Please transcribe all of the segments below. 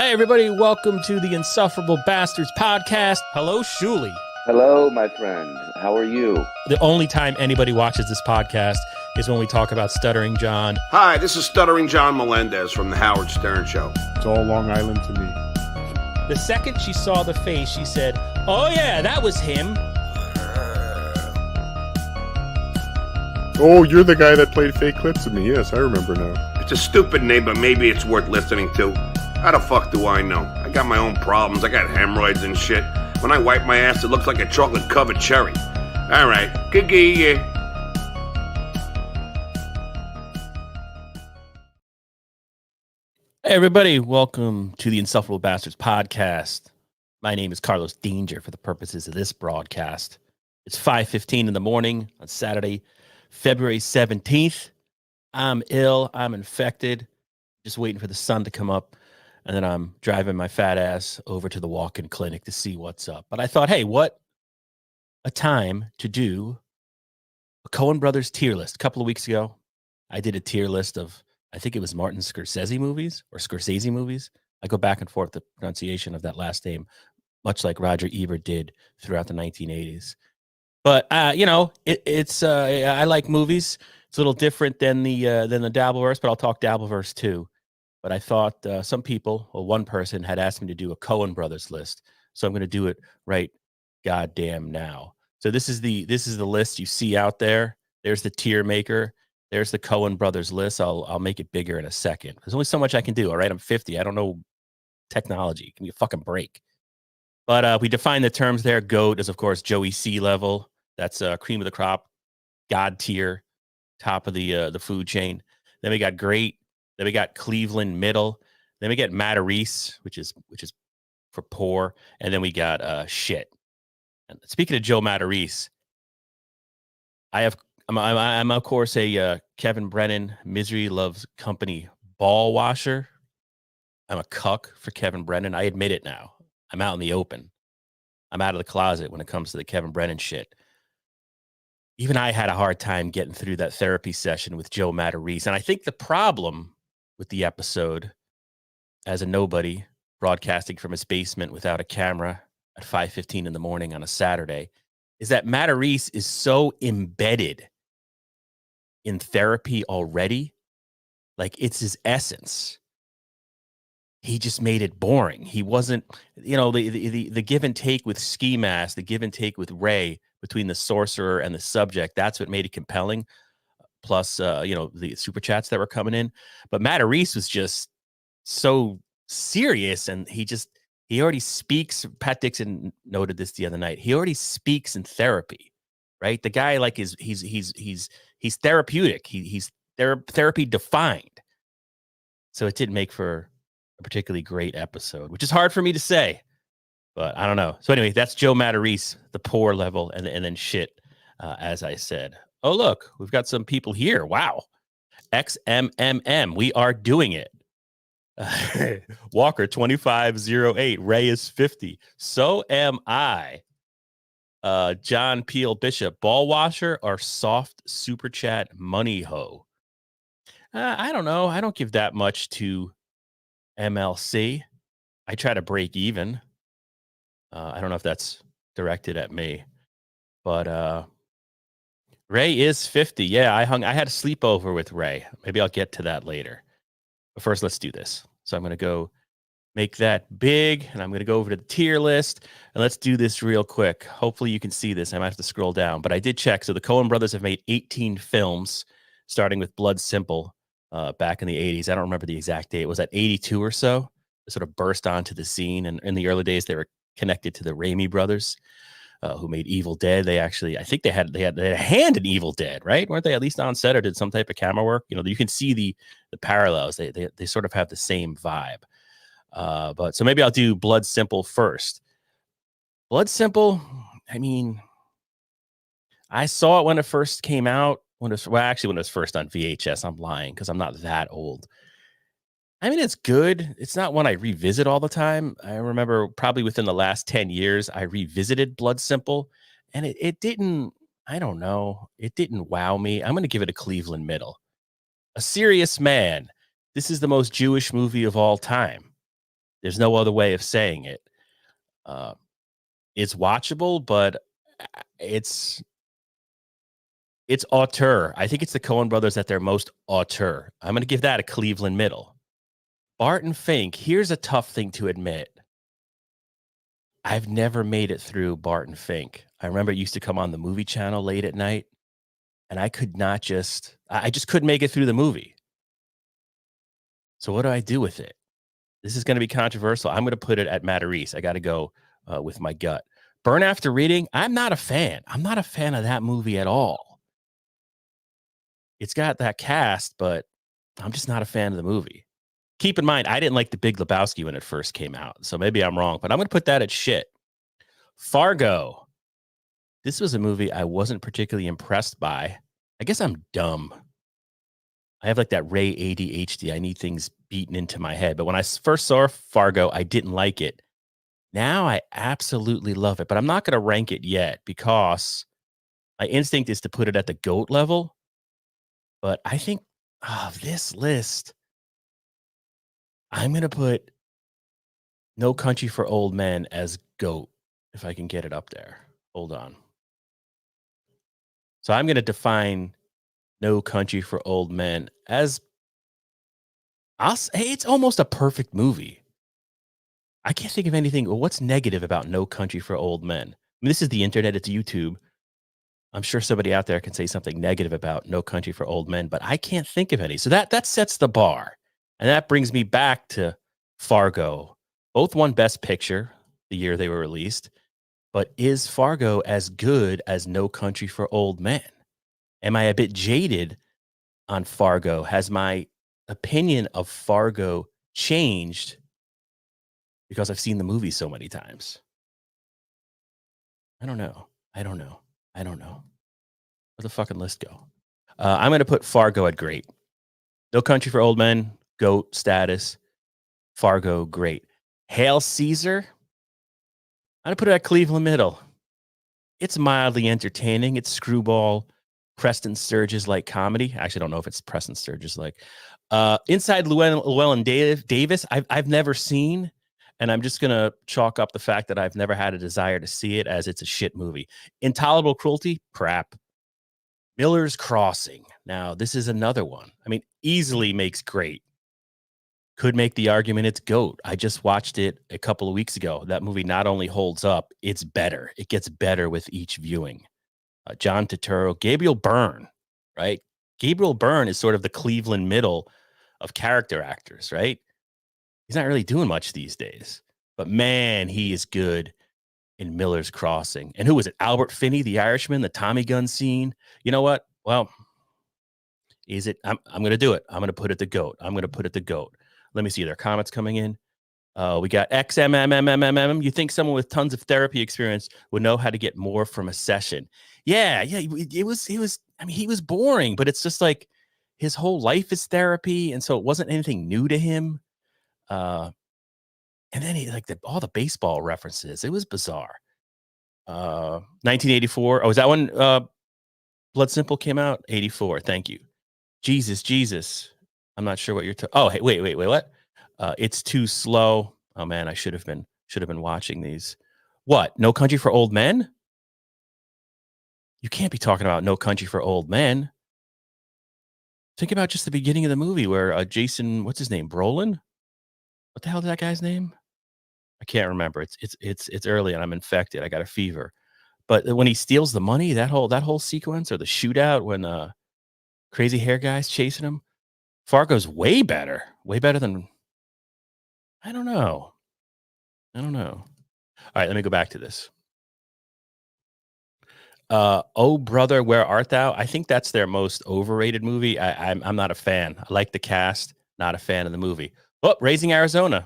Hey, everybody, welcome to the Insufferable Bastards podcast. Hello, Shuli. Hello, my friend. How are you? The only time anybody watches this podcast is when we talk about Stuttering John. Hi, this is Stuttering John Melendez from The Howard Stern Show. It's all Long Island to me. The second she saw the face, she said, "Oh yeah, that was him." Oh, you're the guy that played fake clips of me. Yes, I remember now. It's a stupid name, but maybe it's worth listening to. How the fuck do I know? I got my own problems. I got hemorrhoids and shit. When I wipe my ass, it looks like a chocolate-covered cherry. All right, giggy. Hey, everybody, welcome to the Insufferable Bastards podcast. My name is Carlos Danger for the purposes of this broadcast. It's 5:15 in the morning on Saturday, February 17th. I'm ill. I'm infected. Just waiting for the sun to come up. And then I'm driving my fat ass over to the walk-in clinic to see what's up. But I thought, hey, what a time to do a Coen Brothers tier list. A couple of weeks ago, I did a tier list of, I think it was Martin Scorsese movies or Scorsese movies. I go back and forth the pronunciation of that last name, much like Roger Ebert did throughout the 1980s. But it's I like movies. It's a little different than the Dabbleverse, but I'll talk Dabbleverse too. But I thought some people, or one person, had asked me to do a Coen Brothers list, so I'm going to do it right goddamn now. So this is the list you see out there. There's the tier maker. There's the Coen Brothers list. I'll make it bigger in a second. There's only so much I can do. All right, I'm 50. I don't know technology. Give me a fucking break. But we define the terms there. GOAT is, of course, Joey C level. That's cream of the crop, God tier, top of the food chain. Then we got great. Then we got Cleveland middle. Then we get Matarese, which is for poor. And then we got shit. And speaking of Joe Matarese, I'm of course a Kevin Brennan Misery Loves Company ball washer. I'm a cuck for Kevin Brennan. I admit it now. I'm out in the open. I'm out of the closet when it comes to the Kevin Brennan shit. Even I had a hard time getting through that therapy session with Joe Matarese. And I think the problem with the episode, as a nobody broadcasting from his basement without a camera at 5:15 in the morning on a Saturday, is that Matarese is so embedded in therapy already. Like, it's his essence. He just made it boring. He wasn't, the give and take with Ski Mask, the give and take with Ray between the sorcerer and the subject. That's what made it compelling. Plus, the super chats that were coming in. But Matarese was just so serious, and he already speaks. Pat Dixon noted this the other night. He already speaks in therapy, right? The guy, like, he's therapeutic. He's therapy defined. So it didn't make for a particularly great episode, which is hard for me to say, but I don't know. So anyway, that's Joe Matarese, the poor level, and then shit, as I said. Oh, look, we've got some people here. Wow. XMMM. We are doing it. Walker 2508. Ray is 50. So am I. John Peel Bishop. Ball washer or soft super chat money hoe? I don't know. I don't give that much to MLC. I try to break even. I don't know if that's directed at me, but Ray is 50. Yeah, I had a sleepover with Ray. Maybe I'll get to that later. But first, let's do this. So I'm going to go make that big, and I'm going to go over to the tier list, and let's do this real quick. Hopefully you can see this. I might have to scroll down, but I did check. So the Coen Brothers have made 18 films, starting with Blood Simple back in the 80s. I don't remember the exact date. Was that 82 or so? They sort of burst onto the scene, and in the early days, they were connected to the Raimi brothers. Who made Evil Dead. They actually, I think they had a hand in Evil Dead, right? Weren't they at least on set or did some type of camera work? You can see the parallels. They sort of have the same vibe. But so maybe I'll do Blood Simple first. Blood Simple, I mean, I saw it when it first came out. When it was first on VHS. I'm lying because I'm not that old. I mean, it's good. It's not one I revisit all the time. I remember probably within the last 10 years, I revisited Blood Simple, and it didn't, I don't know, it didn't wow me. I'm going to give it a Cleveland middle. A Serious Man. This is the most Jewish movie of all time. There's no other way of saying it. It's watchable, but it's auteur. I think it's the Coen Brothers at their most auteur. I'm going to give that a Cleveland middle. Barton Fink, here's a tough thing to admit. I've never made it through Barton Fink. I remember it used to come on the movie channel late at night, and I just couldn't make it through the movie. So what do I do with it? This is going to be controversial. I'm going to put it at Matarese. I got to go with my gut. Burn After Reading, I'm not a fan. I'm not a fan of that movie at all. It's got that cast, but I'm just not a fan of the movie. Keep in mind, I didn't like The Big Lebowski when it first came out, so maybe I'm wrong, but I'm going to put that at shit. Fargo. This was a movie I wasn't particularly impressed by. I guess I'm dumb. I have like that Ray ADHD. I need things beaten into my head. But when I first saw Fargo, I didn't like it. Now I absolutely love it, but I'm not going to rank it yet because my instinct is to put it at the GOAT level. But I think of this list, I'm going to put No Country for Old Men as GOAT, if I can get it up there. Hold on. So I'm going to define No Country for Old Men as, I'll say it's almost a perfect movie. I can't think of anything. Well, what's negative about No Country for Old Men? I mean, this is the internet. It's YouTube. I'm sure somebody out there can say something negative about No Country for Old Men, but I can't think of any. So that sets the bar. And that brings me back to Fargo. Both won Best Picture the year they were released. But is Fargo as good as No Country for Old Men? Am I a bit jaded on Fargo? Has my opinion of Fargo changed because I've seen the movie so many times? I don't know. Where'd the fucking list go? I'm going to put Fargo at great. No Country for Old Men, GOAT status. Fargo, great. Hail Caesar, I'm going to put it at Cleveland middle. It's mildly entertaining. It's screwball, Preston Sturges-like comedy. I actually don't know if it's Preston Sturges-like. Inside Llewellyn Davis, I've never seen, and I'm just going to chalk up the fact that I've never had a desire to see it as it's a shit movie. Intolerable Cruelty, crap. Miller's Crossing. Now, this is another one. I mean, easily makes great. Could make the argument it's GOAT. I just watched it a couple of weeks ago. That movie not only holds up, it's better. It gets better with each viewing. John Turturro, Gabriel Byrne, right? Gabriel Byrne is sort of the Cleveland middle of character actors, right? He's not really doing much these days. But man, he is good in Miller's Crossing. And who was it? Albert Finney, the Irishman, the Tommy gun scene. You know what? Well, is it? I'm going to do it. I'm going to put it the GOAT. Let me see. There are comments coming in. We got XMMMMMM. You think someone with tons of therapy experience would know how to get more from a session? Yeah. It was. I mean, he was boring, but it's just like his whole life is therapy, and so it wasn't anything new to him. And then he all the baseball references. It was bizarre. 1984. Oh, is that when Blood Simple came out? 84. Thank you. Jesus. I'm not sure what you're talking. Oh, hey, wait, what? It's too slow. Oh man, I should have been watching these. What? No Country for Old Men? You can't be talking about No Country for Old Men. Think about just the beginning of the movie where Jason, what's his name? Brolin? What the hell is that guy's name? I can't remember. It's early and I'm infected. I got a fever. But when he steals the money, that whole sequence or the shootout when crazy hair guy's chasing him, Fargo's way better than. I don't know. All right, let me go back to this. Oh Brother, Where Art Thou? I think that's their most overrated movie. I'm not a fan. I like the cast, not a fan of the movie. Oh, Raising Arizona.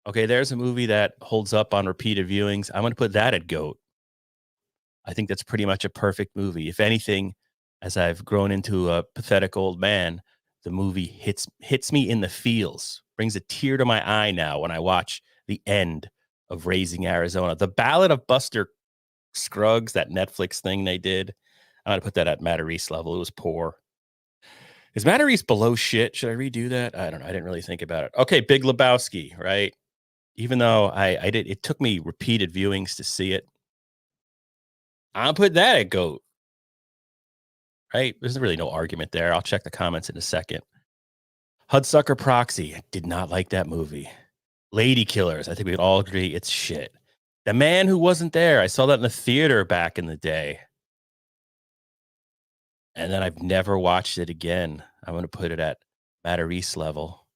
Okay, there's a movie that holds up on repeated viewings. I'm going to put that at GOAT. I think that's pretty much a perfect movie. If anything, as I've grown into a pathetic old man, the movie hits me in the feels, brings a tear to my eye now when I watch the end of Raising Arizona. The Ballad of Buster Scruggs, that Netflix thing they did. I'm going to put that at Matarese level. It was poor. Is Matarese below shit? Should I redo that? I don't know. I didn't really think about it. Okay, Big Lebowski, right? even though I did, it took me repeated viewings to see it. I'll put that at GOAT. Right? There's really no argument there. I'll check the comments in a second. Hudsucker Proxy. I did not like that movie. Lady Killers. I think we would all agree it's shit. The Man Who Wasn't There. I saw that in the theater back in the day. And then I've never watched it again. I'm going to put it at Matarese level.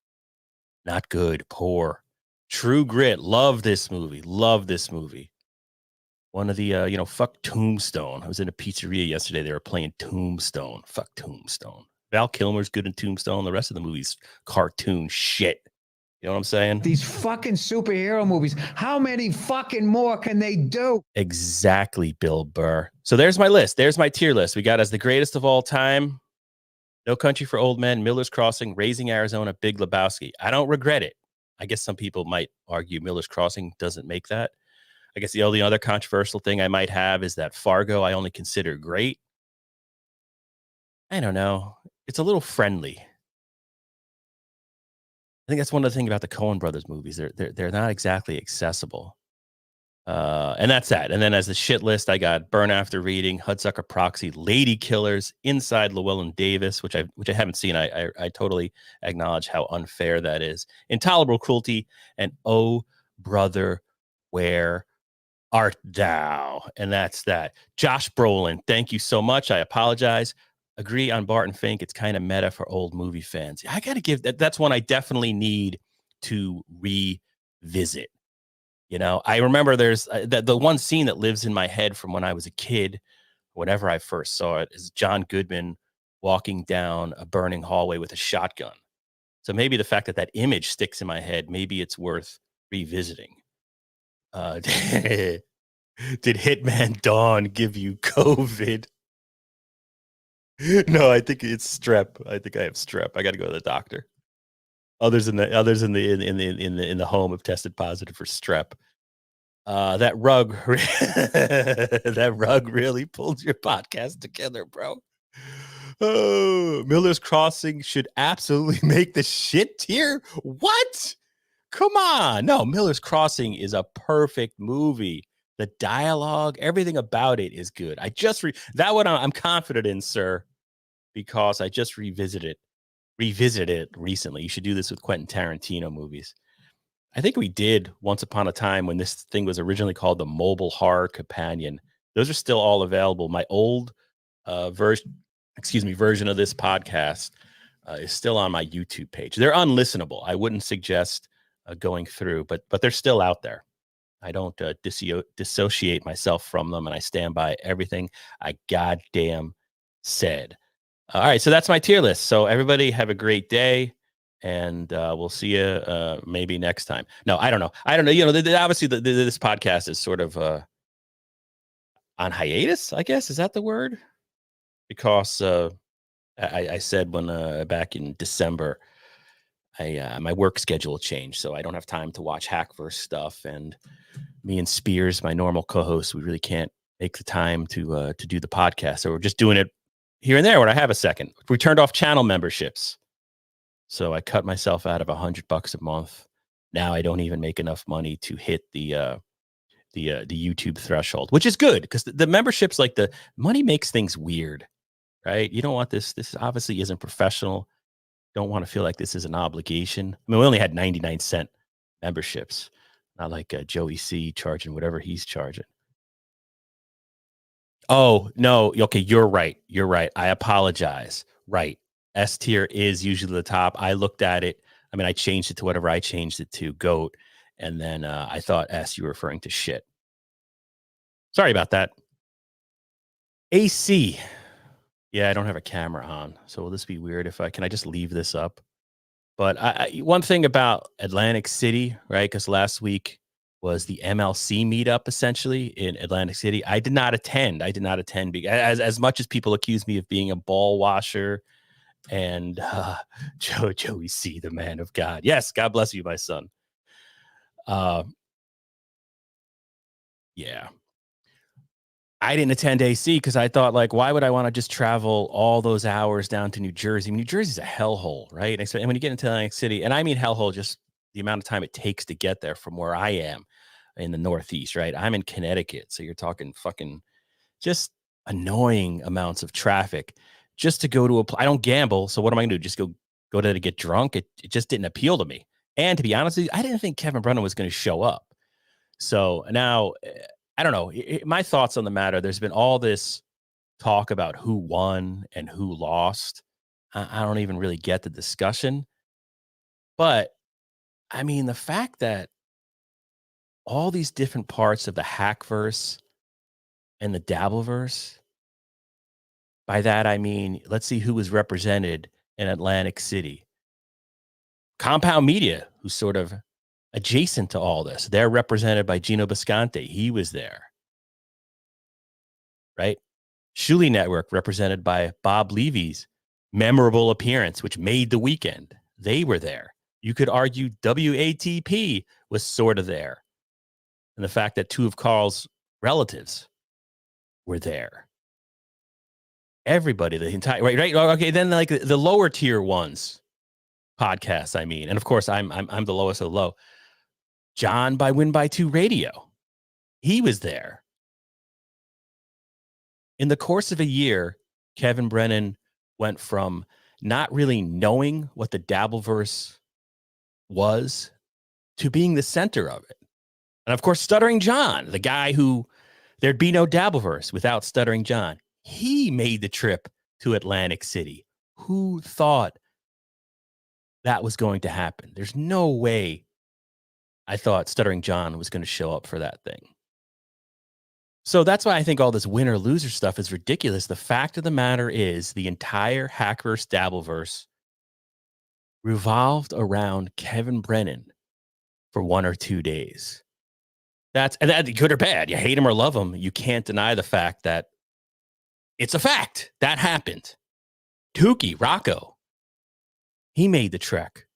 Not good. Poor. True Grit. Love this movie. Love this movie. One of the, fuck Tombstone. I was in a pizzeria yesterday. They were playing Tombstone. Fuck Tombstone. Val Kilmer's good in Tombstone. The rest of the movie's cartoon shit. You know what I'm saying? These fucking superhero movies. How many fucking more can they do? Exactly, Bill Burr. So there's my list. There's my tier list. We got as the greatest of all time, No Country for Old Men, Miller's Crossing, Raising Arizona, Big Lebowski. I don't regret it. I guess some people might argue Miller's Crossing doesn't make that. I guess the only other controversial thing I might have is that Fargo I only consider great. I don't know. It's a little friendly. I think that's one of the things about the Coen Brothers movies. They're not exactly accessible. And that's that. And then as the shit list, I got Burn After Reading, Hudsucker Proxy, Lady Killers, Inside Llewellyn Davis, which I haven't seen. I totally acknowledge how unfair that is. Intolerable Cruelty, and Oh Brother, Where Art Thou? And that's that. Josh Brolin, thank you so much. I apologize. Agree on Barton Fink. It's kind of meta for old movie fans. I got to give that's one I definitely need to revisit. I remember there's the one scene that lives in my head from when I was a kid, whenever I first saw it, is John Goodman walking down a burning hallway with a shotgun. So maybe the fact that image sticks in my head, maybe it's worth revisiting. Did Hitman Dawn give you COVID? No, I think it's strep. I think I have strep. I got to go to the doctor. Others in the home have tested positive for strep. That rug really pulled your podcast together, bro. Oh, Miller's Crossing should absolutely make the shit tier. What? Come on. No, Miller's Crossing is a perfect movie. The dialogue, everything about it is good. That one I'm confident in, sir, because I just revisited it recently. You should do this with Quentin Tarantino movies. I think we did Once Upon a Time when this thing was originally called the Mobile Horror Companion. Those are still all available. My old version of this podcast is still on my YouTube page. They're unlistenable. I wouldn't suggest going through, but they're still out there. I don't dissociate myself from them, and I stand by everything I goddamn said. All right, so that's my tier list. So everybody have a great day, and we'll see you maybe next time. No, I don't know. Obviously, this podcast is sort of on hiatus, I guess. Is that the word? Because I said when back in December, my work schedule changed, so I don't have time to watch Hackverse stuff. And me and Spears, my normal co-host, we really can't make the time to do the podcast. So we're just doing it here and there when I have a second. We turned off channel memberships, so I cut myself out of $100 a month. Now I don't even make enough money to hit the YouTube threshold, which is good because the memberships, like the money makes things weird, right? You don't want this. This obviously isn't professional. Don't want to feel like this is an obligation. I mean, we only had 99-cent memberships, not like Joey C charging whatever he's charging. Oh, no. Okay, you're right. You're right. I apologize. Right. S tier is usually the top. I looked at it. I mean, I changed it to whatever I changed it to, GOAT. And then I thought S, you were referring to shit. Sorry about that. AC. Yeah, I don't have a camera on. So will this be weird if can I just leave this up? But one thing about Atlantic City, right? Because last week was the MLC meetup essentially in Atlantic City. I did not attend. Because as much as people accuse me of being a ball washer and Joey C, the man of God. Yes, God bless you, my son. Yeah. I didn't attend AC because I thought, like, why would I want to just travel all those hours down to New Jersey? I mean, New Jersey's a hellhole, right? And when you get into Atlantic City, and I mean hellhole just the amount of time it takes to get there from where I am in the Northeast, right? I'm in Connecticut. So you're talking fucking just annoying amounts of traffic just to go to I don't gamble. So what am I going to do? Just go there to get drunk? It just didn't appeal to me. And to be honest with you, I didn't think Kevin Brennan was going to show up. So now, I don't know. My thoughts on the matter, there's been all this talk about who won and who lost. I don't even really get the discussion. But, I mean, the fact that all these different parts of the Hackverse and the Dabbleverse, by that I mean, let's see who was represented in Atlantic City. Compound Media, who's sort of adjacent to all this. They're represented by Gino Bisconte. He was there. Right? Shuli Network, represented by Bob Levy's memorable appearance, which made the weekend. They were there. You could argue WATP was sort of there. And the fact that two of Carl's relatives were there. Everybody, the entire right. Okay, then like the lower tier ones podcasts, I mean, and of course I'm the lowest of the low. John by Win by 2 Radio. He was there. In the course of a year, Kevin Brennan went from not really knowing what the Dabbleverse was to being the center of it. And of course, Stuttering John, the guy who there'd be no Dabbleverse without Stuttering John. He made the trip to Atlantic City. Who thought that was going to happen? There's no way I thought Stuttering John was going to show up for that thing. So that's why I think all this winner loser stuff is ridiculous. The fact of the matter is the entire Hackverse Dabbleverse revolved around Kevin Brennan for 1 or 2 days. That's good or bad. You hate him or love him. You can't deny the fact that it's a fact that happened. Tukey, Rocco, he made the trek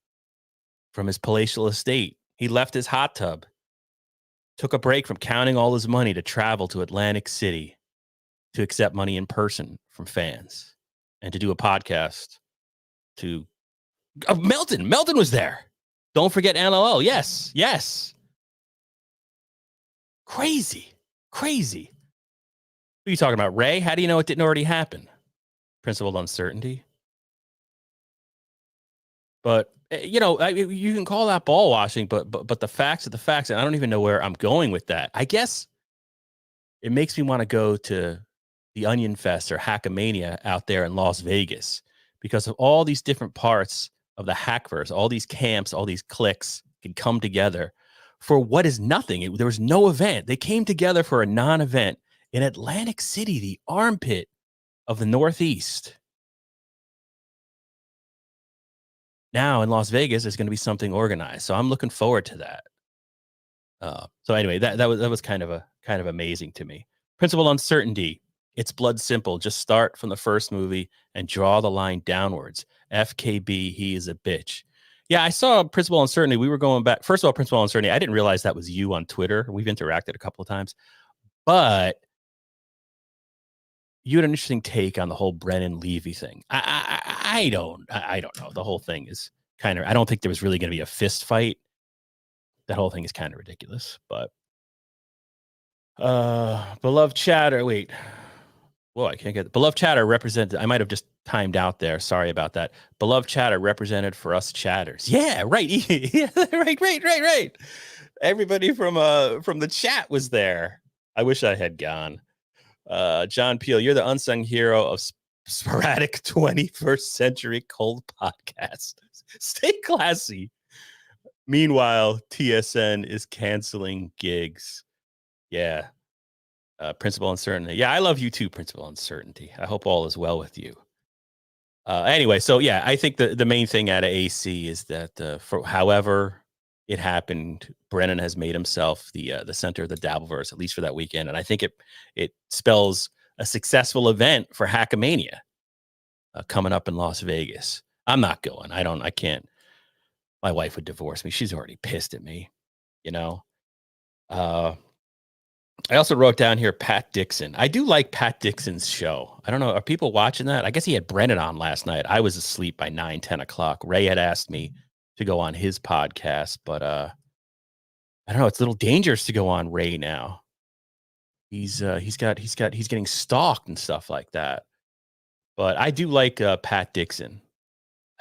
from his palatial estate. He left his hot tub, took a break from counting all his money to travel to Atlantic City to accept money in person from fans and to do a podcast to Melton. Melton was there. Don't forget LOL. Yes. Crazy. What are you talking about, Ray? How do you know it didn't already happen? Principled uncertainty. But, you know, you can call that ball washing, but the facts are the facts. And I don't even know where I'm going with that. I guess it makes me want to go to the Onion Fest or Hackamania out there in Las Vegas because of all these different parts of the Hackverse, all these camps, all these cliques can come together for what is nothing. There was no event. They came together for a non-event in Atlantic City, the armpit of the Northeast. Now in Las Vegas, there's going to be something organized. So I'm looking forward to that. So anyway, that was kind of amazing to me. Principal uncertainty. It's blood simple. Just start from the first movie and draw the line downwards. FKB, he is a bitch. Yeah, I saw Principal Uncertainty. We were going back. First of all, Principal Uncertainty, I didn't realize that was you on Twitter. We've interacted a couple of times. But you had an interesting take on the whole Brennan Levy thing. I don't know. The whole thing is kind of, I don't think there was really going to be a fist fight. That whole thing is kind of ridiculous. But beloved chatter. Wait. Whoa, I can't get it. Beloved chatter represented. I might have just timed out there. Sorry about that. Beloved chatter represented for us chatters. Yeah, right. Yeah, right. Everybody from the chat was there. I wish I had gone. John Peel, you're the unsung hero of sporadic 21st century cold podcast. Stay classy. Meanwhile, TSN is canceling gigs. Yeah. Principal Uncertainty. Yeah, I love you too, Principal Uncertainty. I hope all is well with you. Anyway, so yeah, I think the main thing out of AC is that for however it happened, Brennan has made himself the center of the Dabbleverse, at least for that weekend. And I think it spells a successful event for Hackamania coming up in Las Vegas. I'm not going. I can't. My wife would divorce me. She's already pissed at me, you know. I also wrote down here Pat Dixon. I do like Pat Dixon's show. I don't know. Are people watching that? I guess he had Brennan on last night. I was asleep by 9, 10 o'clock. Ray had asked me to go on his podcast, but I don't know. It's a little dangerous to go on Ray now. He's getting stalked and stuff like that. But I do like Pat Dixon.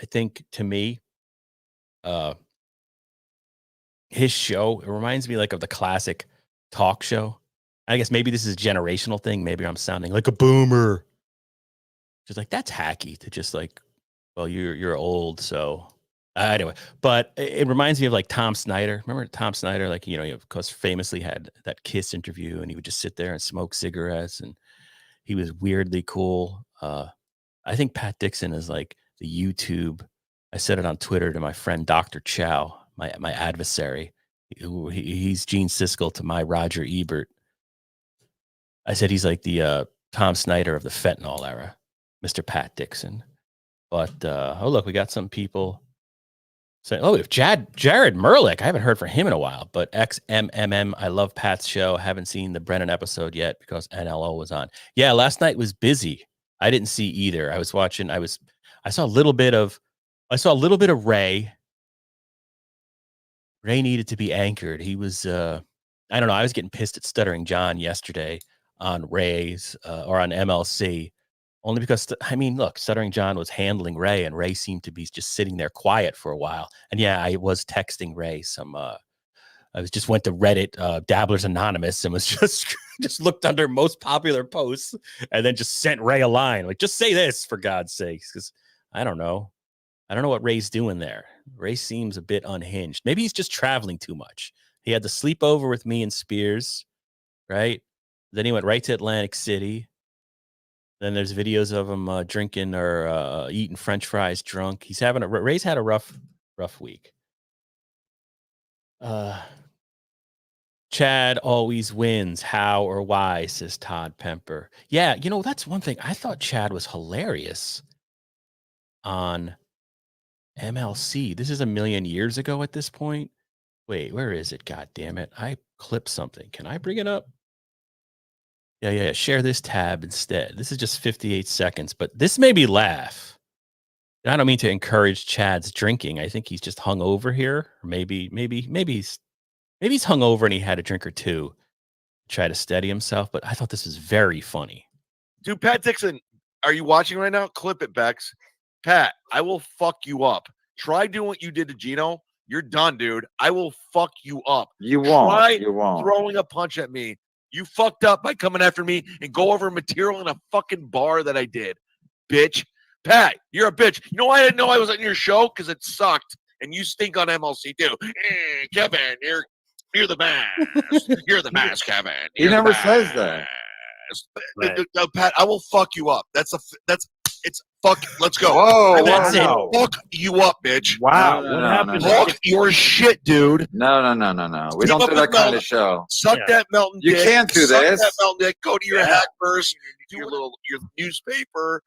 I think to me, his show, it reminds me like of the classic talk show. I guess maybe this is a generational thing. Maybe I'm sounding like a boomer. Just like that's hacky to just like, well, you're old, so anyway. But it reminds me of like Tom Snyder. Remember Tom Snyder? Like he of course famously had that Kiss interview, and he would just sit there and smoke cigarettes, and he was weirdly cool. I think Pat Dixon is like the YouTube. I said it on Twitter to my friend Dr. Chow, my adversary. He's Gene Siskel to my Roger Ebert. I said he's like the Tom Snyder of the fentanyl era, Mr. Pat Dixon. But oh look, we got some people saying, oh, if Jared Merlick, I haven't heard from him in a while. But XMMM, I love Pat's show. Haven't seen the Brennan episode yet because NLO was on. Yeah, last night was busy. I didn't see either. I was watching. I saw a little bit of Ray. Ray needed to be anchored. He was, I don't know. I was getting pissed at Stuttering John yesterday on Ray's or on MLC, only because, look, Stuttering John was handling Ray, and Ray seemed to be just sitting there quiet for a while. And yeah, I was texting Ray some, went to Reddit, Dabblers Anonymous, and was just looked under most popular posts and then just sent Ray a line. Like, just say this for God's sakes. Because I don't know what Ray's doing there. Ray seems a bit unhinged. Maybe he's just traveling too much. He had the sleepover with me and Spears, right? Then he went right to Atlantic City. Then there's videos of him drinking or eating French fries drunk. Ray's had a rough week. Chad always wins. How or why, says Todd Pemper. Yeah, that's one thing. I thought Chad was hilarious on MLC. This is a million years ago at this point. Wait, where is it? God damn it. I clipped something. Can I bring it up? Yeah. Share this tab instead. This is just 58 seconds, but this made me laugh. And I don't mean to encourage Chad's drinking. I think he's just hung over here. Or maybe he's hung over and he had a drink or two to try to steady himself. But I thought this was very funny. Dude, Pat Dixon, are you watching right now? Clip it, Bex. Pat, I will fuck you up. Try doing what you did to Gino. You're done, dude. I will fuck you up. You won't. Try you won't. throwing a punch at me. You fucked up by coming after me and go over material in a fucking bar that I did, bitch. Pat, you're a bitch. You know why I didn't know I was on your show? Because it sucked. And you stink on MLC too. Kevin, you're the best. You're the best, Kevin. He never says that. Right. Pat, I will fuck you up. It's fuck. Let's go. Whoa, That's wow. it. Fuck you up, bitch. Wow. No, What no, happened? no. Fuck your shit, dude. No. We Team don't up do with that kind Melton. of show. Suck that Melton You dick. can't do Suck this. that Melton dick. Go to your Yeah. Hackverse. Do your newspaper.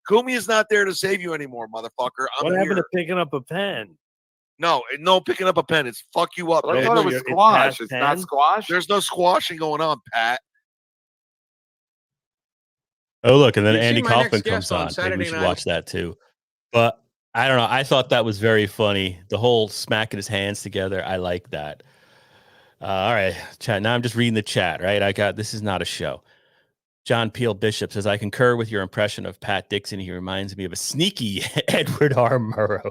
Kumi is not there to save you anymore, motherfucker. I'm What happened here. to picking up a pen? No, picking up a pen. It's fuck you up. But I bitch. thought it was It's squash. past It's not 10. squash. There's no squashing going on, Pat. Oh, look, and then You've Andy seen my next Kaufman guest comes on on. Maybe Saturday we should night. watch that too. But I don't know. I thought that was very funny. The whole smacking his hands together. I like that. All right, chat. Now I'm just reading the chat, right? This is not a show. John Peel Bishop says, I concur with your impression of Pat Dixon. He reminds me of a sneaky Edward R. Murrow.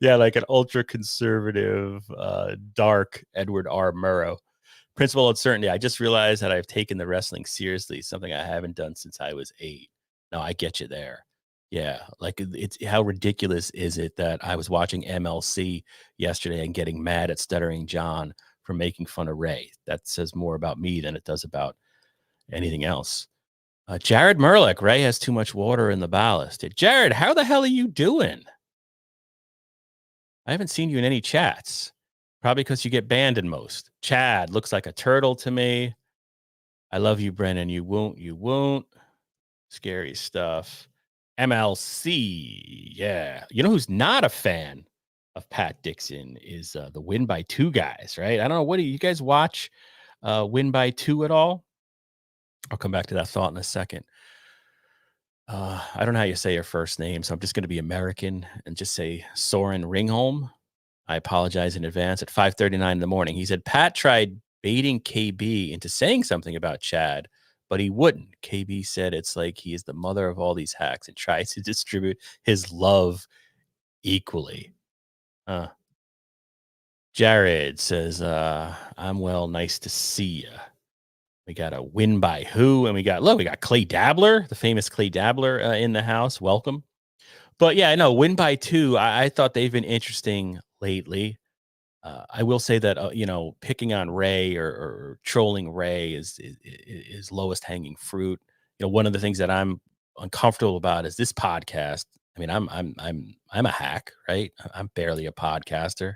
Yeah, like an ultra conservative, dark Edward R. Murrow. Principle of certainty. I just realized that I've taken the wrestling seriously, something I haven't done since I was 8. No, I get you there. Yeah, like it's how ridiculous is it that I was watching MLC yesterday and getting mad at Stuttering John for making fun of Ray? That says more about me than it does about anything else. Jared Merlick, Ray has too much water in the ballast. Jared, how the hell are you doing? I haven't seen you in any chats. Probably because you get banned in most. Chad looks like a turtle to me. I love you, Brennan. You won't. Scary stuff. MLC. Yeah. You know who's not a fan of Pat Dixon is the Win by 2 guys, right? I don't know. What do you guys watch Win by 2 at all? I'll come back to that thought in a second. I don't know how you say your first name, so I'm just going to be American and just say Soren Ringholm. I apologize in advance. At 5:39 in the morning, he said Pat tried baiting KB into saying something about Chad, but he wouldn't. KB said it's like he is the mother of all these hacks and tries to distribute his love equally. Jared says, I'm well, nice to see ya. We got a win by who, and we got Clay Dabbler, the famous Clay Dabbler in the house. Welcome. But yeah, no, win by two. I thought they've been interesting lately. I will say that picking on Ray or trolling Ray is lowest hanging fruit. One of the things that I'm uncomfortable about is this podcast. I mean, I'm a hack, right? I'm barely a podcaster.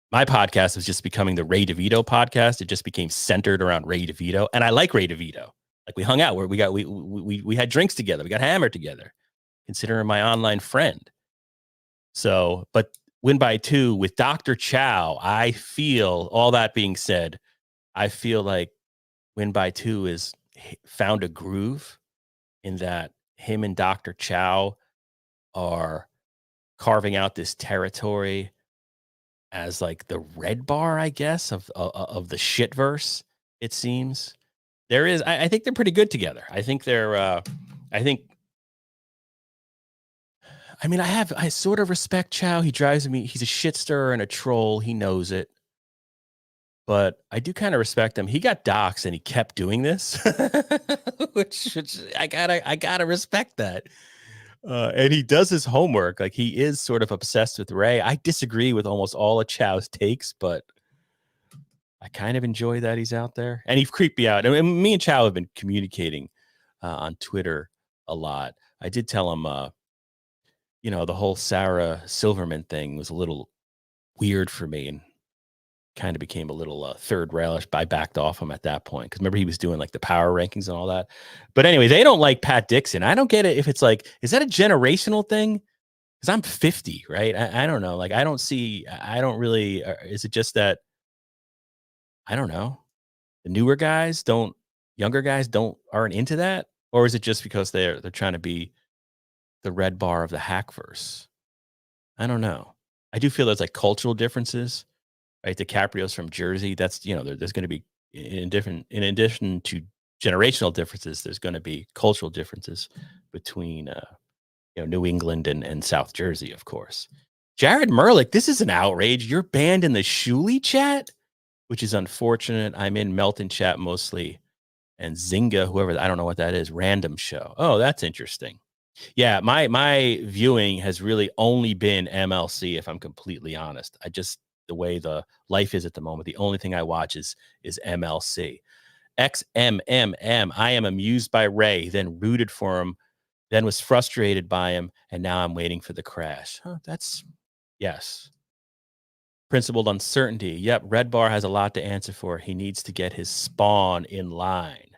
My podcast was just becoming the Ray DeVito podcast. It just became centered around Ray DeVito, and I like Ray DeVito. Like we hung out where we had drinks together. We got hammered together. Consider him my online friend. So, but win by two with Dr. Chow. I feel, all that being said, I feel like win by two is found a groove in that him and Dr. Chow are carving out this territory as like the red bar, I guess, of the shitverse. It seems there is. I think they're pretty good together. I think they're. I sort of respect Chow. He drives me. He's a shit stirrer and a troll. He knows it. But I do kind of respect him. He got doxxed and he kept doing this, which I gotta respect that. And he does his homework. Like he is sort of obsessed with Ray. I disagree with almost all of Chow's takes, but I kind of enjoy that he's out there. And he creeped me out. And me and Chow have been communicating on Twitter a lot. I did tell him, the whole Sarah Silverman thing was a little weird for me and kind of became a little third railish. I backed off him at that point because remember he was doing like the power rankings and all that. But anyway, they don't like Pat Dixon. I don't get it if it's like, is that a generational thing? Because I'm 50, right? I don't know. Like I don't really. Is it just that? I don't know. The younger guys aren't into that, or is it just because they're trying to be the red bar of the Hackverse? I don't know. I do feel there's like cultural differences. Right, DiCaprio's from Jersey. That's there's going to be in addition to generational differences, there's going to be cultural differences between New England and South Jersey, of course. Jared Merlick, this is an outrage. You're banned in the Shuli chat, which is unfortunate. I'm in Melton chat mostly, and Zynga, whoever, I don't know what that is. Random show. Oh, that's interesting. Yeah, my viewing has really only been MLC. If I'm completely honest, the way the life is at the moment, the only thing I watch is MLC. XMMM. I am amused by Ray, then rooted for him, then was frustrated by him, and now I'm waiting for the crash. That's yes. Principled uncertainty. Yep, Red Bar has a lot to answer for. He needs to get his spawn in line.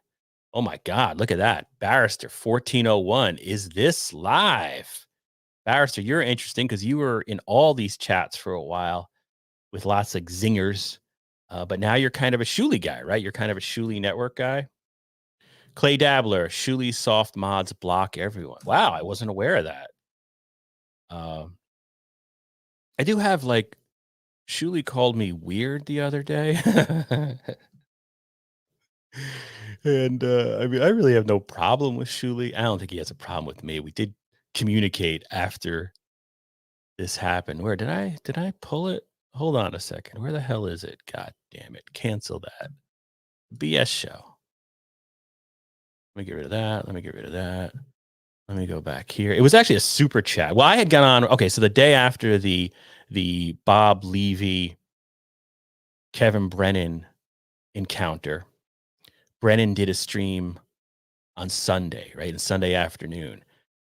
Oh my God, look at that. Barrister 1401. Is this live? Barrister, you're interesting because you were in all these chats for a while with lots of zingers. But now you're kind of a Shuli guy, right? You're kind of a Shuli network guy. Clay Dabbler, Shuli soft mods block everyone. Wow, I wasn't aware of that. I do have like, Shuli called me weird the other day. And I really have no problem with Shuli. I don't think he has a problem with me. We did communicate after this happened. Where did I pull it? Hold on a second. Where the hell is it? God damn it. Cancel that. BS show. Let me get rid of that. Let me go back here. It was actually a super chat. Well, I had gone on. Okay, so the day after the Bob Levy, Kevin Brennan encounter, Brennan did a stream on Sunday, right? On Sunday afternoon.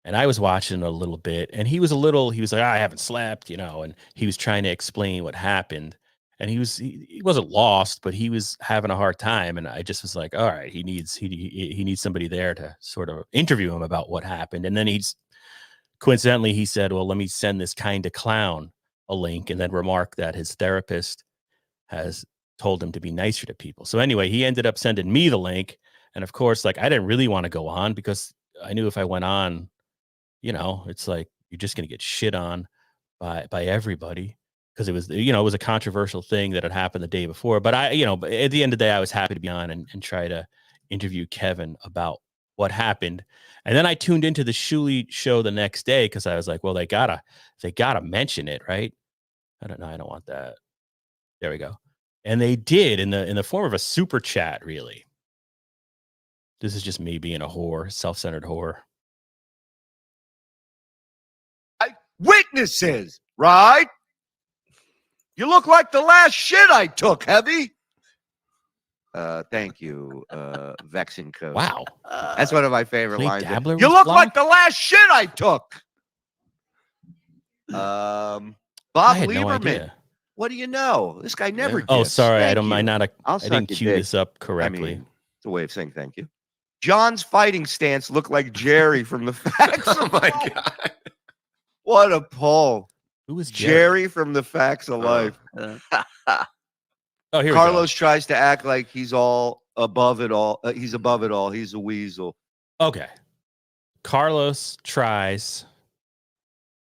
And I was watching a little bit, and he was like, I haven't slept, and he was trying to explain what happened. And he wasn't lost, but he was having a hard time. And I just was like, all right, he needs somebody there to sort of interview him about what happened. And then coincidentally, he said, well, let me send this kind of clown a link, and then remark that his therapist has told him to be nicer to people. So anyway, he ended up sending me the link. And of course, like, I didn't really want to go on because I knew if I went on, it's like you're just gonna get shit on by everybody because it was it was a controversial thing that had happened the day before. But but at the end of the day, I was happy to be on and try to interview Kevin about what happened. And then I tuned into the Shuli show the next day because I was like, well, they gotta mention it, right? I don't want that. There we go. And they did in the form of a super chat, really. This is just me being a whore, self-centered whore. Witnesses, right? You look like the last shit I took, Heavy. Thank you, Vexing Coach. Wow. That's one of my favorite Clay lines. Dabbler You was look blocked? like the last shit I took. Bob I had Lieberman. no idea. What do you know? This guy never Oh, gets. sorry. I Thank don't you. mind. I I'll suck didn't your cue dick. this up I correctly. mean, it's a way of saying thank you. John's fighting stance looked like Jerry from the Facts. Oh my God. What a pull. Who was Jerry from the Facts of Life. Oh, here Carlos tries to act like he's all above it all. He's above it all. He's a weasel. we go. Okay. Carlos tries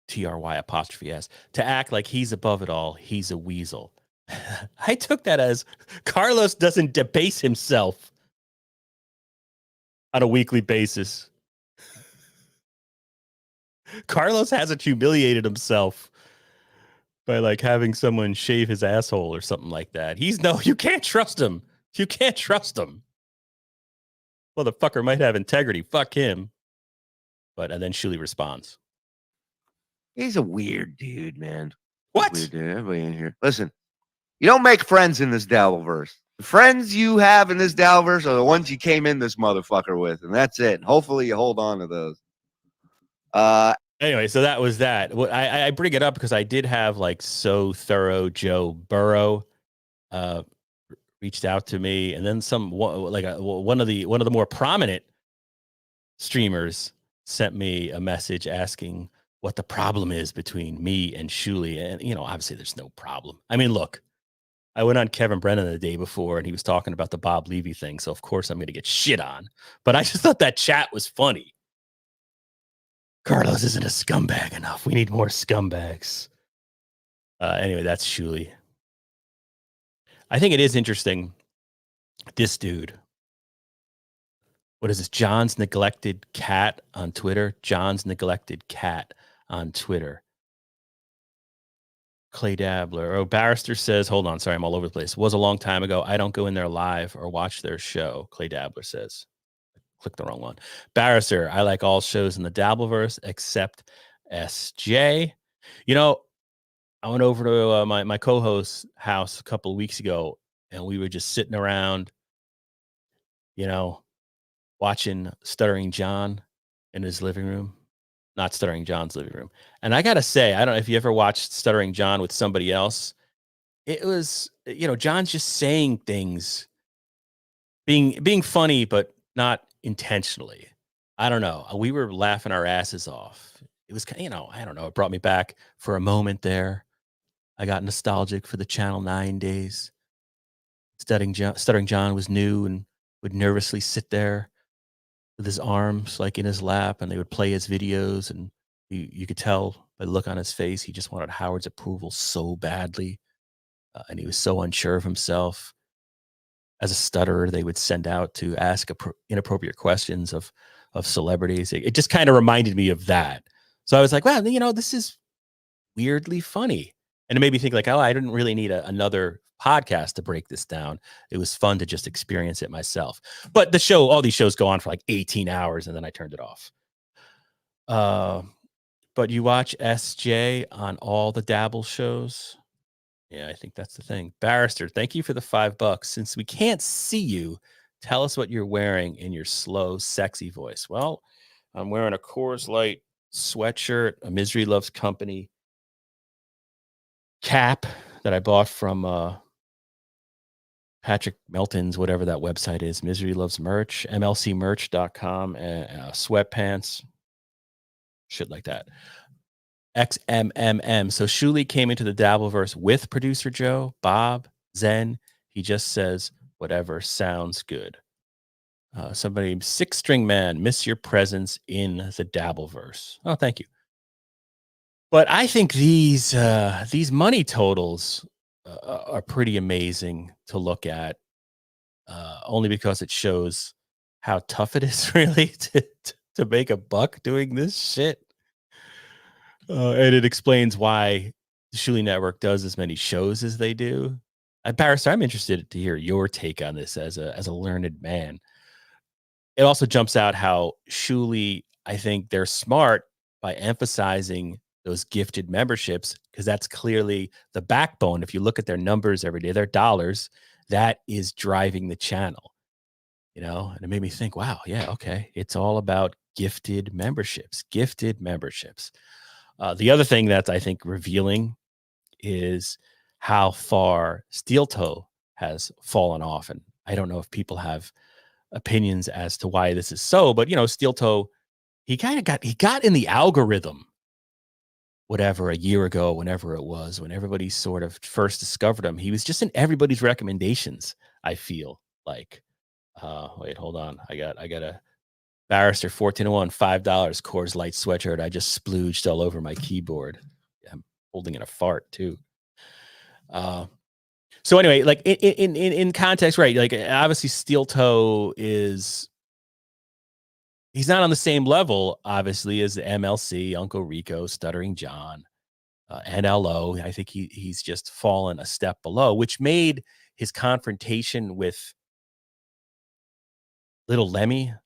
TRY''S to act like he's above it all. He's a weasel. I took that as Carlos doesn't debase himself on a weekly basis. Carlos hasn't humiliated himself by like having someone shave his asshole or something like that. You can't trust him. You can't trust him. Motherfucker might have integrity. Fuck him. And then Shuli responds. He's a weird dude, man. What? Weird dude. Everybody in here. Listen, you don't make friends in this Dabbleverse. The friends you have in this Dabbleverse are the ones you came in this motherfucker with, and that's it. And hopefully you hold on to those. Anyway, so that was that. I bring it up because I did have like So Thorough Joe Burrow reached out to me, and then one of the more prominent streamers sent me a message asking what the problem is between me and Shuli. And obviously there's no problem. I mean, look, I went on Kevin Brennan the day before and he was talking about the Bob Levy thing, so of course I'm going to get shit on. But I just thought that chat was funny. Carlos isn't a scumbag enough. We need more scumbags. Anyway, that's Shuli. I think it is interesting. This dude. What is this? John's Neglected Cat on Twitter. John's Neglected Cat on Twitter. Clay Dabbler. Oh, Barrister says, hold on. Sorry, I'm all over the place. Was a long time ago. I don't go in there live or watch their show. Clay Dabbler says. Click the wrong one. Barrister, I like all shows in the Dabbleverse except SJ. I went over to my co-host's house a couple of weeks ago, and we were just sitting around, watching Stuttering John in his living room. Not Stuttering John's living room. And I got to say, I don't know if you ever watched Stuttering John with somebody else. It was, John's just saying things, being funny, but not intentionally. I don't know. We were laughing our asses off. It was, I don't know. It brought me back for a moment there. I got nostalgic for the Channel 9 days. Stuttering John was new and would nervously sit there with his arms like in his lap, and they would play his videos, and you could tell by the look on his face he just wanted Howard's approval so badly, and he was so unsure of himself. As a stutterer, they would send out to ask inappropriate questions of celebrities. It just kind of reminded me of that. So I was like, well, this is weirdly funny. And it made me think like, oh, I didn't really need another podcast to break this down. It was fun to just experience it myself. But all these shows go on for like 18 hours, and then I turned it off. But you watch SJ on all the Dabble shows. Yeah, I think that's the thing. Barrister, thank you for the $5. Since we can't see you, tell us what you're wearing in your slow, sexy voice. Well, I'm wearing a Coors Light sweatshirt, a Misery Loves Company cap that I bought from Patrick Melton's, whatever that website is. Misery Loves Merch, mlcmerch.com, sweatpants, shit like that. XMMM. So Shuli came into the Dabbleverse with producer Joe, Bob, Zen. He just says whatever sounds good. Somebody, Six String Man, miss your presence in the Dabbleverse. Oh, thank you. But I think these money totals are pretty amazing to look at, only because it shows how tough it is really to make a buck doing this shit. And it explains why the Shuli Network does as many shows as they do. Barrister, I'm interested to hear your take on this as a learned man. It also jumps out how Shuli, I think they're smart by emphasizing those gifted memberships, because that's clearly the backbone. If you look at their numbers every day, their dollars, that is driving the channel, and it made me think, wow, yeah, okay. It's all about gifted memberships. The other thing that's, I think, revealing is how far Steel Toe has fallen off. And I don't know if people have opinions as to why this is so, but Steel Toe, he got in the algorithm, whatever, a year ago, whenever it was, when everybody sort of first discovered him. He was just in everybody's recommendations, I feel like. Wait, hold on. I got a Barrister 1401, $5 Coors Light sweatshirt. I just splooged all over my keyboard. I'm holding in a fart too. So anyway, like in context, right? Like obviously Steel Toe he's not on the same level, obviously, as the MLC, Uncle Rico, Stuttering John, NLO. I think he's just fallen a step below, which made his confrontation with Little Lemmi,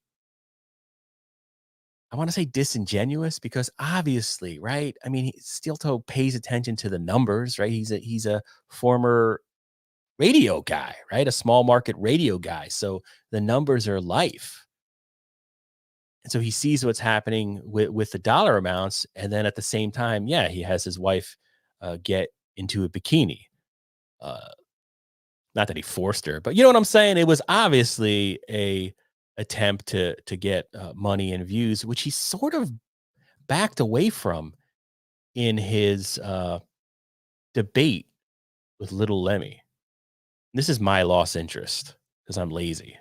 I want to say disingenuous, because obviously, right? I mean, Steel Toe pays attention to the numbers, right? He's a former radio guy, right? A small market radio guy. So the numbers are life. And so he sees what's happening with the dollar amounts. And then at the same time, yeah, he has his wife get into a bikini. Not that he forced her, but you know what I'm saying? It was obviously a attempt to get money and views, which he sort of backed away from in his debate with Little Lemmi. This is my lost interest because I'm lazy.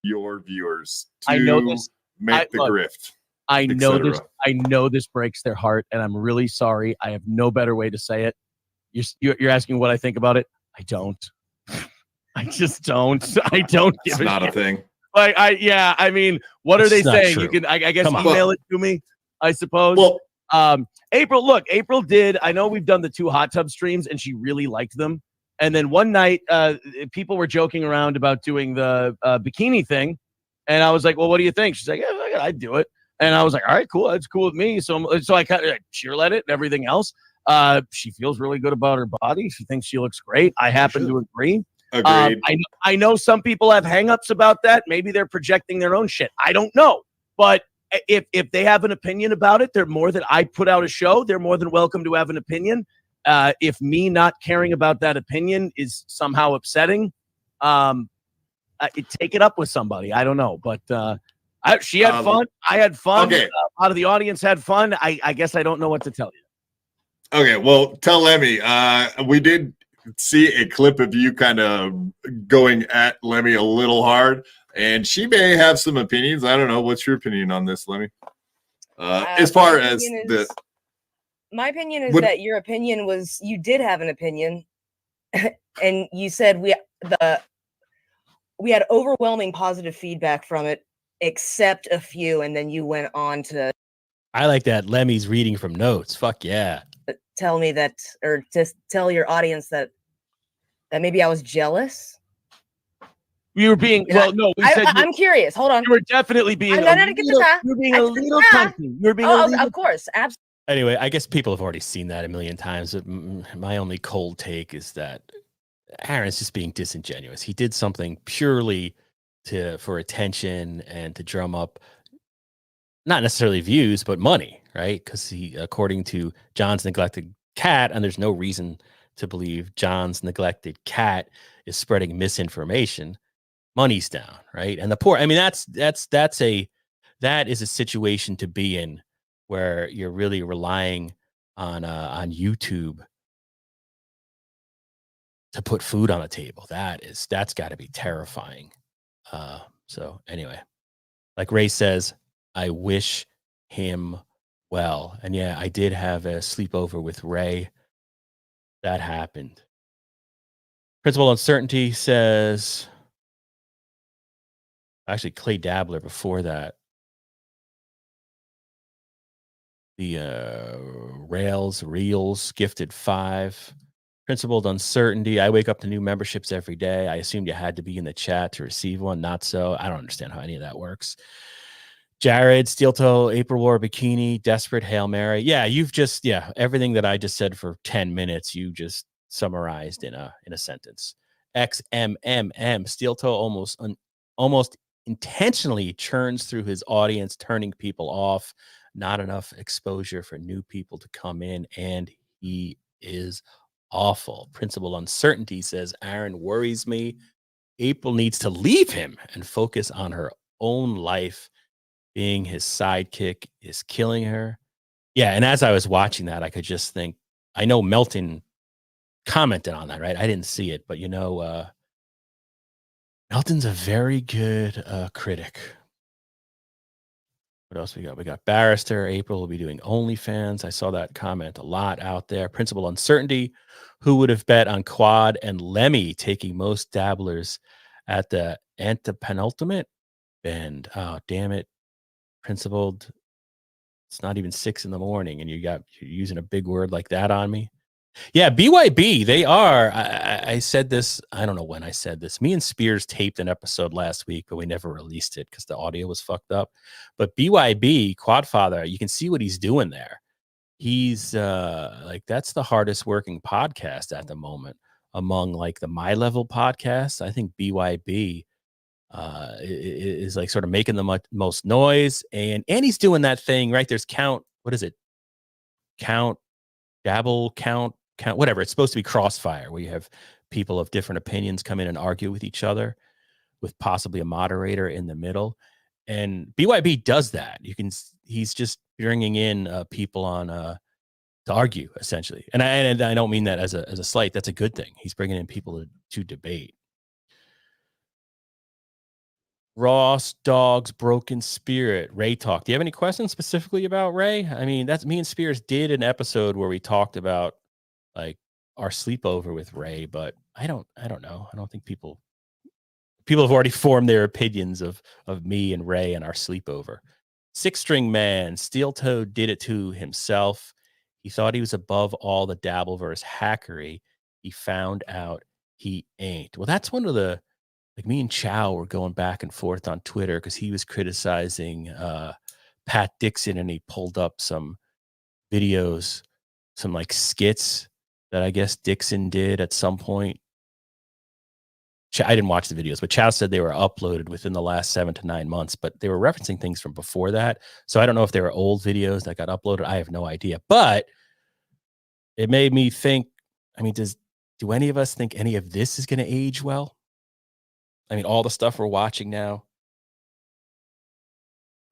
Your viewers I know this. make the grift. I know cetera. this. I know this breaks their heart, and I'm really sorry. I have no better way to say it. You're asking what I think about it. I don't. I just don't. I don't give It's a not shit. a thing. Like I mean, what are It's they not saying? true. You can, I guess, Come on. email it to me. I suppose. Well, April. Look, April did. I know we've done the 2 hot tub streams, and she really liked them. And then one night, people were joking around about doing the bikini thing, and I was like, "Well, what do you think?" She's like, "Yeah, I'd do it." And I was like, "All right, cool. That's cool with me." So I kind of cheerled it and everything else. She feels really good about her body. She thinks she looks great. I happen to agree. agreed. I know some people have hangups about that. Maybe they're projecting their own shit. I don't know. But if they have an opinion about it, they're more than I put out a show. They're more than welcome to have an opinion. If me not caring about that opinion is somehow upsetting, take it up with somebody. I don't know. But she had fun. I had fun. Okay. A lot of the audience had fun. I guess I don't know what to tell you. Okay, well, tell Lemmi. We did see a clip of you kind of going at Lemmi a little hard, and she may have some opinions. I don't know. What's your opinion on this, Lemmi? As far as my opinion is that your opinion was you did have an opinion, and you said we had overwhelming positive feedback from it, except a few, and then you went on to. I like that Lemmy's reading from notes. Fuck yeah. Tell me that, or just tell your audience that maybe I was jealous. You were being no. I'm curious. Hold on. You were definitely being. You were being a little country. You were being. Of course, absolutely. Anyway, I guess people have already seen that a million times. My only cold take is that Aaron's just being disingenuous. He did something purely for attention and to drum up, not necessarily views, but money, right? Because he, according to John's neglected cat, and there's no reason to believe John's neglected cat is spreading misinformation, money's down, right? And the poor, I mean, that is a situation to be in where you're really relying on YouTube to put food on the table. That's got to be terrifying. So anyway, like Ray says, I wish him well. And yeah, I did have a sleepover with Ray. That happened. Principal Uncertainty says, actually Clay Dabbler before that. The Reels gifted 5. Principled Uncertainty. I wake up to new memberships every day. I assumed you had to be in the chat to receive one. Not so. I don't understand how any of that works. Jared, Steel Toe, April War Bikini, Desperate, Hail Mary. Yeah, everything that I just said for 10 minutes, you just summarized in a sentence. XMMM, Steel Toe almost intentionally churns through his audience, turning people off. Not enough exposure for new people to come in, and he is awful. Principal Uncertainty says, Aaron worries me. April needs to leave him and focus on her own life. Being his sidekick is killing her. Yeah, and as I was watching that, I could just think, I know Melton commented on that, right? I didn't see it, but Melton's a very good critic. What else we got? We got Barrister. April will be doing OnlyFans. I saw that comment a lot out there. Principal Uncertainty. Who would have bet on Quad and Lemmi taking most dabblers at the antepenultimate bend? Oh, damn it. Principled. It's not even 6 a.m. and you're using a big word like that on me. Yeah, BYB, they are. I said this. I don't know when I said this. Me and Spears taped an episode last week, but we never released it because the audio was fucked up. But BYB, Quadfather, you can see what he's doing there. He's that's the hardest working podcast at the moment among like the My Level podcasts. I think BYB is like sort of making the most noise, and he's doing that thing, right? There's count. What is it? Count, dabble, count, whatever. It's supposed to be Crossfire, where you have people of different opinions come in and argue with each other with possibly a moderator in the middle. And BYB does that. He's just bringing in people on to argue, essentially. And I don't mean that as a slight. That's a good thing. He's bringing in people to debate. Ross Dog's Broken Spirit. Ray talk. Do you have any questions specifically about Ray? I mean, that's me and Spears did an episode where we talked about like our sleepover with Ray, but I don't know. I don't think people have already formed their opinions of me and Ray and our sleepover. 6-string man, Steel Toe did it to himself. He thought he was above all the Dabbleverse hackery. He found out he ain't. Well, that's one of the, like, me and Chow were going back and forth on Twitter because he was criticizing Pat Dixon, and he pulled up some videos, some like skits that I guess Dixon did at some point. I didn't watch the videos, but Chow said they were uploaded within the last 7 to 9 months, but they were referencing things from before that. So I don't know if they were old videos that got uploaded. I have no idea, but it made me think, I mean, do any of us think any of this is going to age well? I mean, all the stuff we're watching now,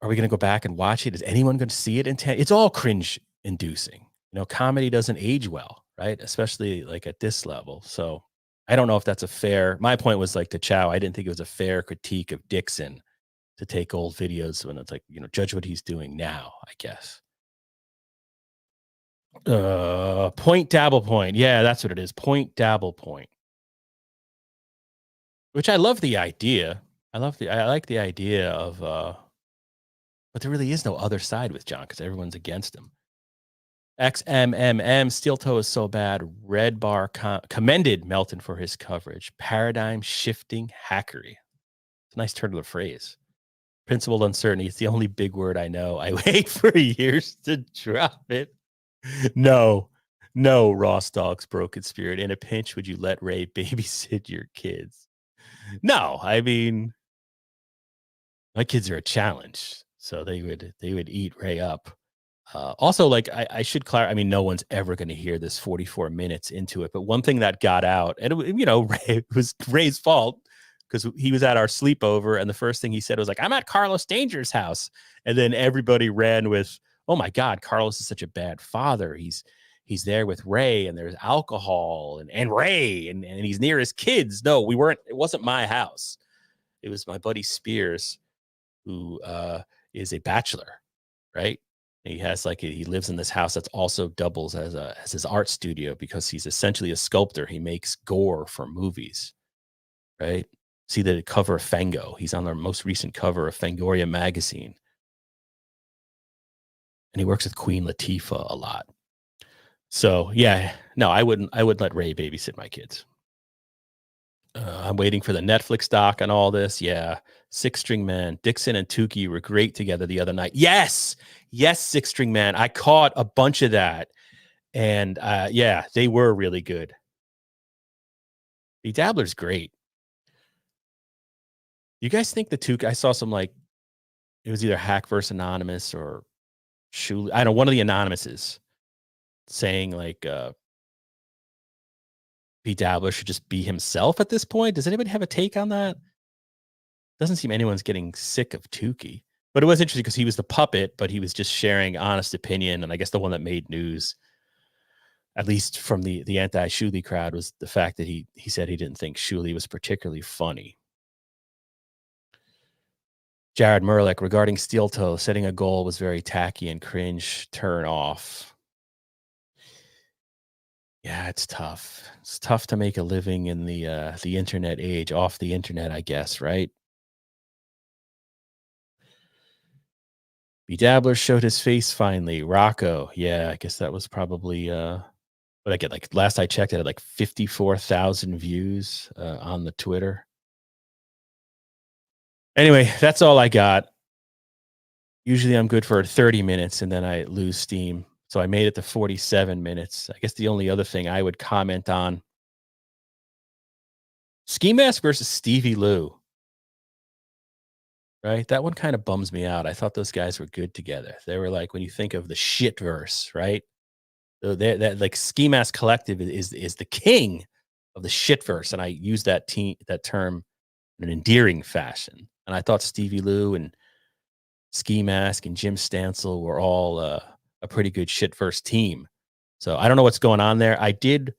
are we going to go back and watch it? Is anyone going to see it in 10? It's all cringe inducing. Comedy doesn't age well, right? Especially like at this level. So I don't know if that's a fair, my point was like to Chow, I didn't think it was a fair critique of Dixon to take old videos when it's like, judge what he's doing now, I guess. Point dabble point. Yeah, that's what it is. Point dabble point. Which I love the idea. I like the idea of, but there really is no other side with John because everyone's against him. XMMM, Steel Toe is so bad. Red Bar commended Melton for his coverage. Paradigm shifting hackery. It's a nice turn of the phrase. Principled uncertainty. It's the only big word I know. I wait for years to drop it. No, Ross Dog's Broken Spirit. In a pinch, would you let Ray babysit your kids? No, I mean, my kids are a challenge, so they would eat Ray up. Also, like I should clarify. I mean, no one's ever going to hear this 44 minutes into it. But one thing that got out, and it was Ray's fault because he was at our sleepover, and the first thing he said was like, "I'm at Carlos Danger's house," and then everybody ran with, oh my God, Carlos is such a bad father. He's there with Ray, and there's alcohol and Ray, and he's near his kids. No, we weren't. It wasn't my house. It was my buddy Spears, who is a bachelor, right? He has he lives in this house that's also doubles as his art studio, because he's essentially a sculptor. He makes gore for movies, right? See the cover of Fango. He's on our most recent cover of Fangoria magazine. And he works with Queen Latifah a lot. So yeah, no, I wouldn't let Ray babysit my kids. I'm waiting for the Netflix doc on all this. Yeah. Six String Man, Dixon and Tukey were great together the other night. Yes, Six String Man. I caught a bunch of that. And yeah, they were really good. The Dabbler's great. You guys think the Tukey, I saw some it was either Hackverse Anonymous or Shuli, I don't know, one of the Anonymouses saying B. Dabbler should just be himself at this point. Does anybody have a take on that? Doesn't seem anyone's getting sick of Tukey. But it was interesting because he was the puppet, but he was just sharing honest opinion. And I guess the one that made news, at least from the anti-Shuli crowd, was the fact that he said he didn't think Shuli was particularly funny. Jared Merlick, regarding Steel Toe, setting a goal was very tacky and cringe. Turn off. Yeah, it's tough. It's tough to make a living in the internet age, off the internet, I guess, right? B. Dabbler showed his face finally. Rocco, yeah, I guess that was probably what I get. Last I checked, it had 54,000 views on the Twitter. Anyway, that's all I got. Usually I'm good for 30 minutes and then I lose steam. So I made it to 47 minutes. I guess the only other thing I would comment on, Ski Mask versus Stevie Lou. Right? That one kind of bums me out. I thought those guys were good together. They were when you think of the shitverse, right? So that Ski Mask Collective is the king of the shitverse. And I use that term in an endearing fashion. And I thought Stevie Lou and Ski Mask and Jim Stansel were all a pretty good shitverse team. So I don't know what's going on there. I did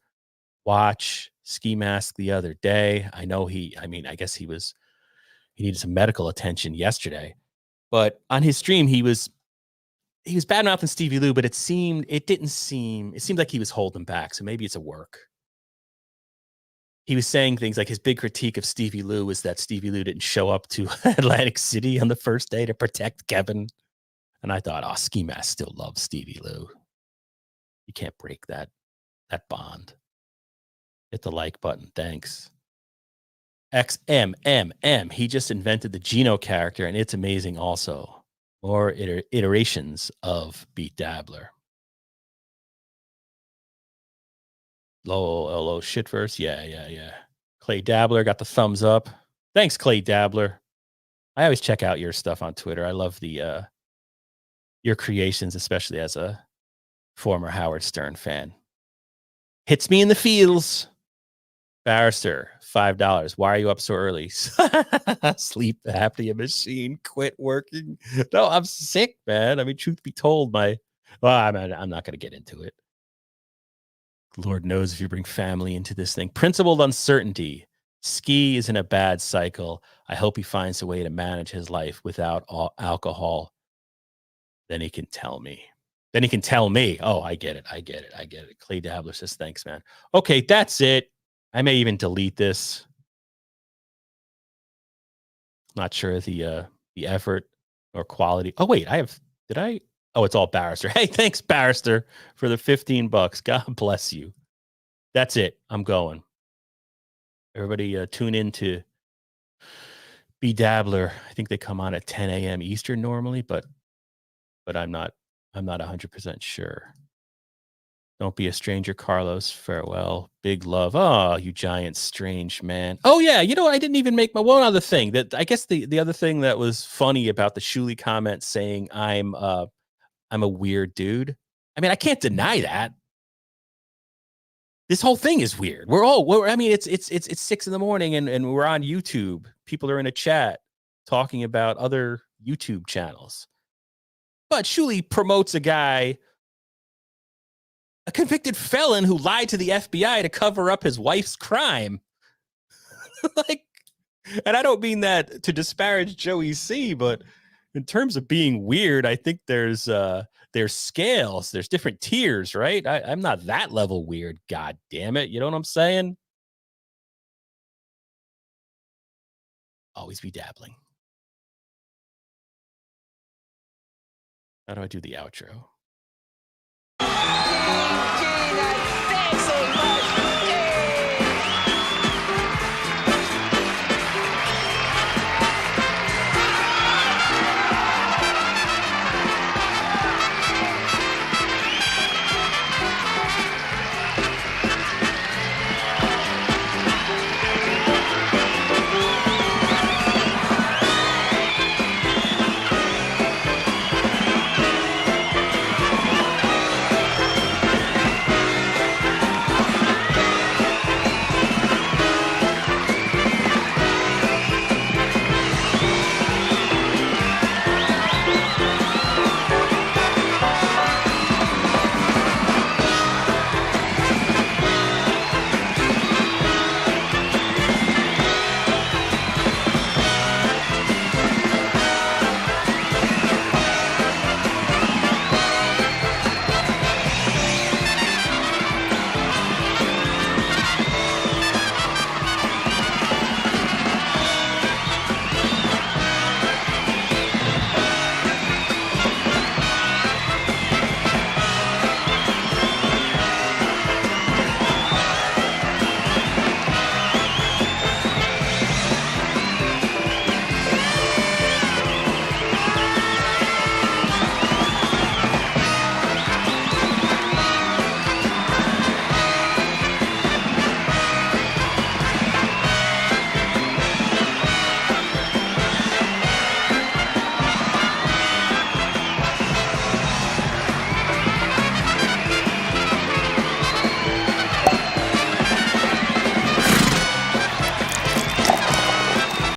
watch Ski Mask the other day. I know I guess he needed some medical attention yesterday. But on his stream, he was bad mouthing Stevie Lou, but it seemed like he was holding back. So maybe it's a work. He was saying things like his big critique of Stevie Lou was that Stevie Lou didn't show up to Atlantic City on the first day to protect Kevin. And I thought, Ski Mask still loves Stevie Lou. You can't break that bond. Hit the like button. Thanks. XMMM. He just invented the Geno character, and it's amazing also. More iterations of Beat Dabbler. Low shitverse. Yeah. Clay Dabbler got the thumbs up. Thanks, Clay Dabbler. I always check out your stuff on Twitter. I love your creations, especially as a former Howard Stern fan. Hits me in the feels. Barrister, $5. Why are you up so early? Sleep apnea machine quit working. No, I'm sick, man. I mean, truth be told, I'm not going to get into it. Lord knows if you bring family into this thing. Principled uncertainty. Ski is in a bad cycle. I hope he finds a way to manage his life without alcohol. Then he can tell me. Oh, I get it. Clay Dabbler says, thanks, man. Okay, that's it. I may even delete this. Not sure the effort or quality. Oh, wait, Oh, it's all Barrister. Hey, thanks, Barrister, for the $15. God bless you. That's it. I'm going. Everybody tune in to B. Dabbler. I think they come on at 10 a.m. Eastern normally, but I'm not 100% sure. Don't be a stranger, Carlos. Farewell. Big love. Oh, you giant strange man. Oh, yeah. I didn't even make my one other thing. That I guess the other thing that was funny about the Shuli comment saying I'm a weird dude. I mean, I can't deny that. This whole thing is weird. It's 6 a.m. and we're on YouTube. People are in a chat talking about other YouTube channels. But Shuli promotes a guy, a convicted felon who lied to the FBI to cover up his wife's crime. Like, and I don't mean that to disparage Joey C, but in terms of being weird, I think there's scales, there's different tiers, right? I'm not that level weird. God damn it. You know what I'm saying? Always be dabbling. How do I do the outro?